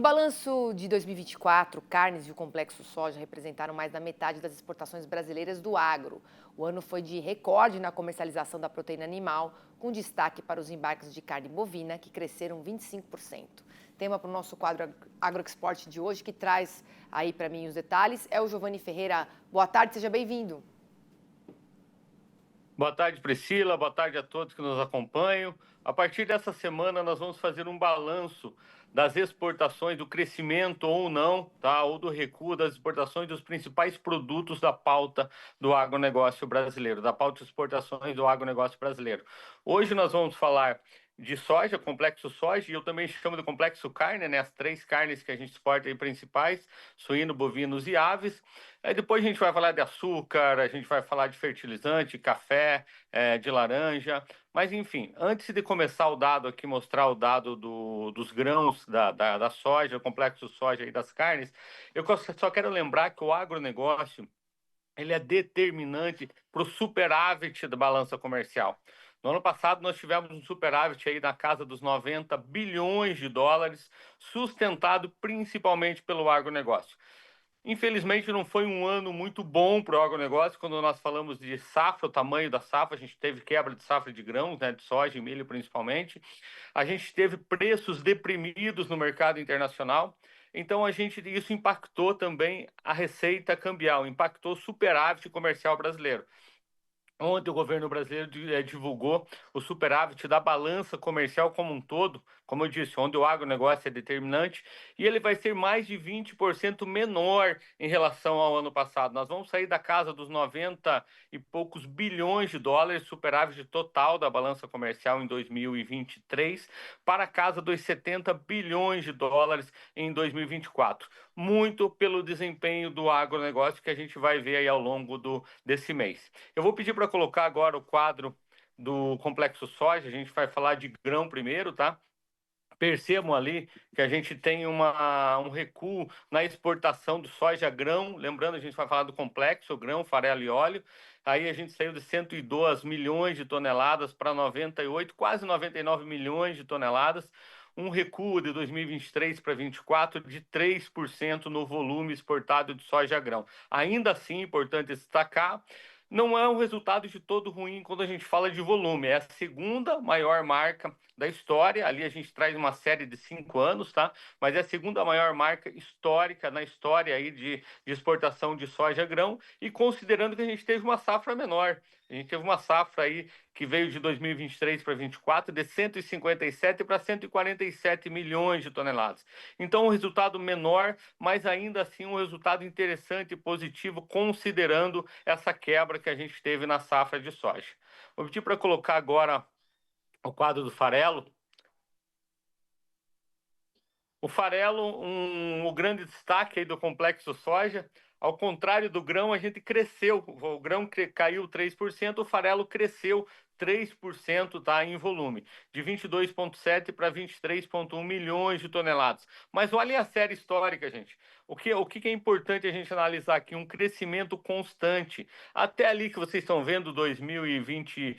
No balanço de 2024, carnes e o complexo soja representaram mais da metade das exportações brasileiras do agro. O ano foi de recorde na comercialização da proteína animal, com destaque para os embarques de carne bovina, que cresceram 25%. Tema para o nosso quadro AgroExport de hoje, que traz aí para mim os detalhes, é o Giovanni Ferreira. Boa tarde, seja bem-vindo. Boa tarde, Priscila. Boa tarde a todos que nos acompanham. A partir dessa semana, nós vamos fazer um balanço das exportações, do crescimento ou não, tá? Ou do recuo das exportações dos principais produtos da pauta do agronegócio brasileiro, da pauta de exportações do agronegócio brasileiro. Hoje nós vamos falar de soja, complexo soja, e eu também chamo de complexo carne, né? As três carnes que a gente exporta aí principais, suíno, bovinos e aves. Aí depois a gente vai falar de açúcar, a gente vai falar de fertilizante, café, de laranja. Mas enfim, antes de começar o dado aqui, mostrar o dado dos grãos da soja, o complexo soja e das carnes, eu só quero lembrar que o agronegócio ele é determinante para o superávit da balança comercial. No ano passado, nós tivemos um superávit aí na casa dos 90 bilhões de dólares, sustentado principalmente pelo agronegócio. Infelizmente, não foi um ano muito bom para o agronegócio. Quando nós falamos de safra, o tamanho da safra, a gente teve quebra de safra de grãos, né, de soja e milho principalmente. A gente teve preços deprimidos no mercado internacional. Então, isso impactou também a receita cambial, impactou o superávit comercial brasileiro. Ontem o governo brasileiro divulgou o superávit da balança comercial como um todo, como eu disse, onde o agronegócio é determinante, e ele vai ser mais de 20% menor em relação ao ano passado. Nós vamos sair da casa dos 90 e poucos bilhões de dólares, superávit total da balança comercial em 2023, para a casa dos 70 bilhões de dólares em 2024. Muito pelo desempenho do agronegócio que a gente vai ver aí ao longo desse mês. Eu vou pedir para colocar agora o quadro do complexo soja, a gente vai falar de grão primeiro, tá? Percebam ali que a gente tem um recuo na exportação do soja grão, lembrando, a gente vai falar do complexo grão, farelo e óleo, aí a gente saiu de 102 milhões de toneladas para 98, quase 99 milhões de toneladas, um recuo de 2023 para 2024 de 3% no volume exportado de soja grão. Ainda assim, importante destacar, não é um resultado de todo ruim quando a gente fala de volume. É a segunda maior marca da história. Ali a gente traz uma série de 5 anos, tá? Mas é a segunda maior marca histórica na história aí de exportação de soja grão. E considerando que a gente teve uma safra menor. A gente teve uma safra aí que veio de 2023 para 2024 de 157 para 147 milhões de toneladas. Então, um resultado menor, mas ainda assim um resultado interessante e positivo, considerando essa quebra que a gente teve na safra de soja. Vou pedir para colocar agora o quadro do farelo. O farelo, o grande destaque aí do complexo soja, ao contrário do grão, a gente cresceu. O grão caiu 3%, o farelo cresceu 3%, tá, em volume, de 22,7 para 23,1 milhões de toneladas. Mas olha a série histórica, gente. O que é importante a gente analisar aqui? Um crescimento constante. Até ali que vocês estão vendo, 2020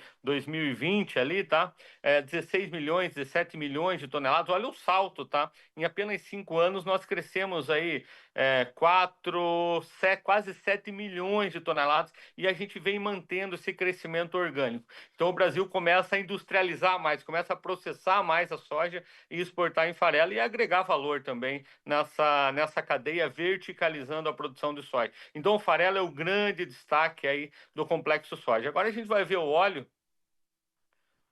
ali, tá? 16 milhões, 17 milhões de toneladas. Olha o salto, tá? Em apenas 5 anos, nós crescemos aí quase 7 milhões de toneladas e a gente vem mantendo esse crescimento orgânico. Então, o Brasil começa a industrializar mais, começa a processar mais a soja e exportar em farelo e agregar valor também nessa cadeia, verticalizando a produção de soja. Então, o farelo é o grande destaque aí do complexo soja. Agora a gente vai ver o óleo.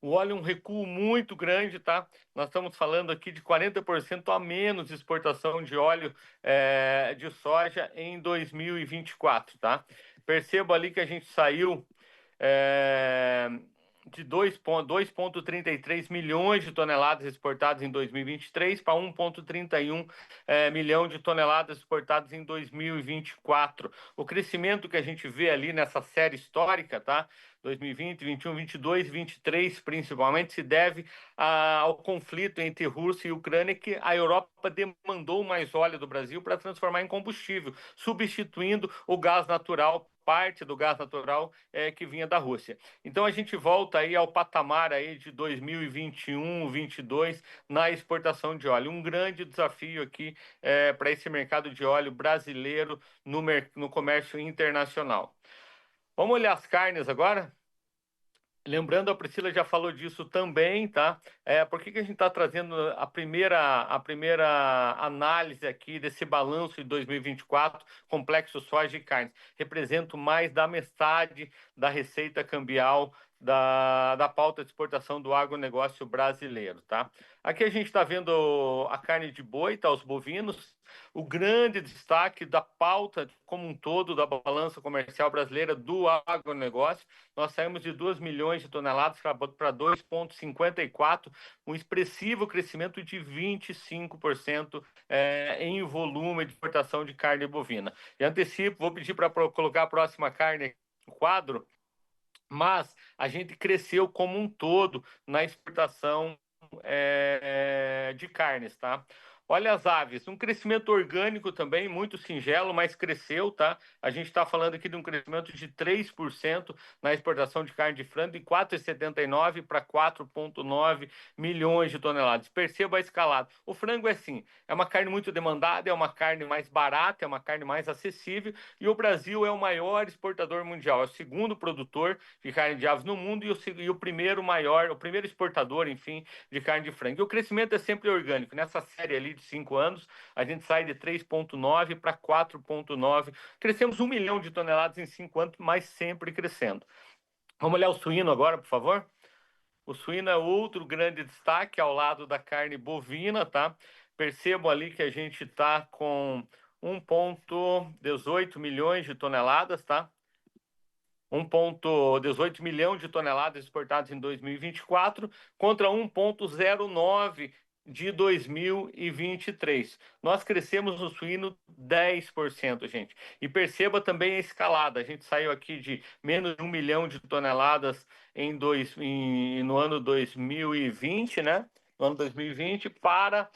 O óleo é um recuo muito grande, tá? Nós estamos falando aqui de 40% a menos de exportação de óleo de soja em 2024, tá? Percebo ali que a gente saiu de 2,33 milhões de toneladas exportadas em 2023 para 1,31 milhão de toneladas exportadas em 2024. O crescimento que a gente vê ali nessa série histórica, tá? 2020, 21, 22, 23, principalmente, se deve ao conflito entre Rússia e Ucrânia, que a Europa demandou mais óleo do Brasil para transformar em combustível, substituindo o gás natural, parte do gás natural que vinha da Rússia. Então a gente volta aí ao patamar aí de 2021, 22 na exportação de óleo. Um grande desafio aqui para esse mercado de óleo brasileiro no comércio internacional. Vamos olhar as carnes agora? Lembrando, a Priscila já falou disso também, tá? Por que a gente está trazendo a primeira análise aqui desse balanço de 2024, complexo soja e carnes? Representa mais da metade da receita cambial da pauta de exportação do agronegócio brasileiro, tá? Aqui a gente está vendo a carne de boi, tá? Os bovinos. O grande destaque da pauta como um todo da balança comercial brasileira do agronegócio, nós saímos de 2 milhões de toneladas para 2,54, um expressivo crescimento de 25% em volume de exportação de carne bovina. E antecipo, vou pedir para colocar a próxima carne no quadro, mas a gente cresceu como um todo na exportação de carnes, tá? Olha as aves, um crescimento orgânico também, muito singelo, mas cresceu, tá? A gente está falando aqui de um crescimento de 3% na exportação de carne de frango, de 4,79 para 4,9 milhões de toneladas. Perceba a escalada. O frango é assim, é uma carne muito demandada, é uma carne mais barata, é uma carne mais acessível, e o Brasil é o maior exportador mundial, é o segundo produtor de carne de aves no mundo e o primeiro exportador, enfim, de carne de frango. E o crescimento é sempre orgânico. Nessa série ali de 5 anos, a gente sai de 3,9 para 4,9. Crescemos 1 milhão de toneladas em 5 anos, mas sempre crescendo. Vamos olhar o suíno agora, por favor? O suíno é outro grande destaque ao lado da carne bovina, tá? Percebam ali que a gente está com 1,18 milhões de toneladas, tá? 1,18 milhão de toneladas exportadas em 2024 contra 1,09 de 2023. Nós crescemos no suíno 10%, gente. E perceba também a escalada. A gente saiu aqui de menos de 1 milhão de toneladas no ano 2020, né? No ano 2020 para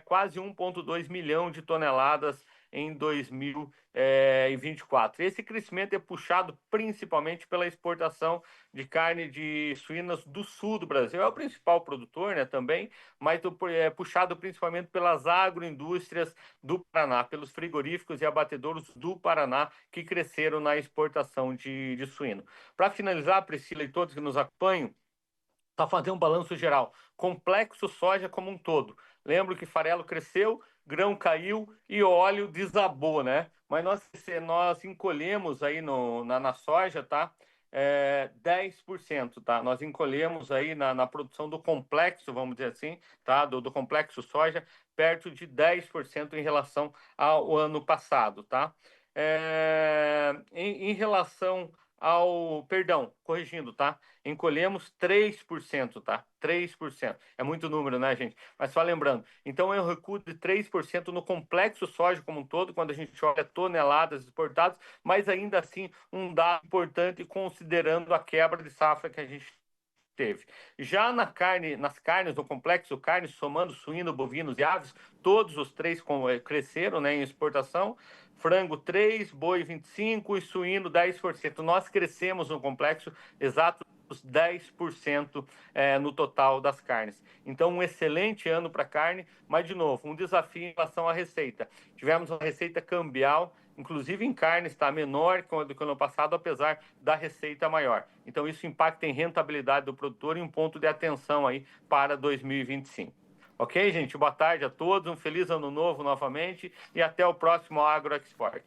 quase 1,2 milhão de toneladas em 2024. Esse crescimento é puxado principalmente pela exportação de carne de suínas do sul do Brasil. É o principal produtor, né, também, mas é puxado principalmente pelas agroindústrias do Paraná, pelos frigoríficos e abatedouros do Paraná que cresceram na exportação de suíno. Para finalizar, Priscila e todos que nos acompanham, para fazer um balanço geral, complexo soja como um todo. Lembro que farelo cresceu, grão caiu e óleo desabou, né? Mas nós encolhemos aí na soja, tá? 10%, tá? Nós encolhemos aí na produção do complexo, vamos dizer assim, tá? Do complexo soja, perto de 10% em relação ao ano passado, tá? Em relação perdão, corrigindo, tá? Encolhemos 3%, tá? 3%. É muito número, né, gente? Mas só lembrando, então é um recuo de 3% no complexo soja como um todo, quando a gente olha toneladas exportadas, mas ainda assim um dado importante considerando a quebra de safra que a gente teve. Já nas carnes do complexo carne, somando suíno, bovinos e aves, todos os três cresceram, né, em exportação. Frango 3, boi 25 e suíno 10%. Nós crescemos no complexo exatos 10% no total das carnes. Então, um excelente ano para a carne, mas, de novo, um desafio em relação à receita. Tivemos uma receita cambial, inclusive em carne, está menor do que o ano passado, apesar da receita maior. Então, isso impacta em rentabilidade do produtor e um ponto de atenção aí para 2025. Ok, gente? Boa tarde a todos, um feliz ano novo novamente e até o próximo AgroExport.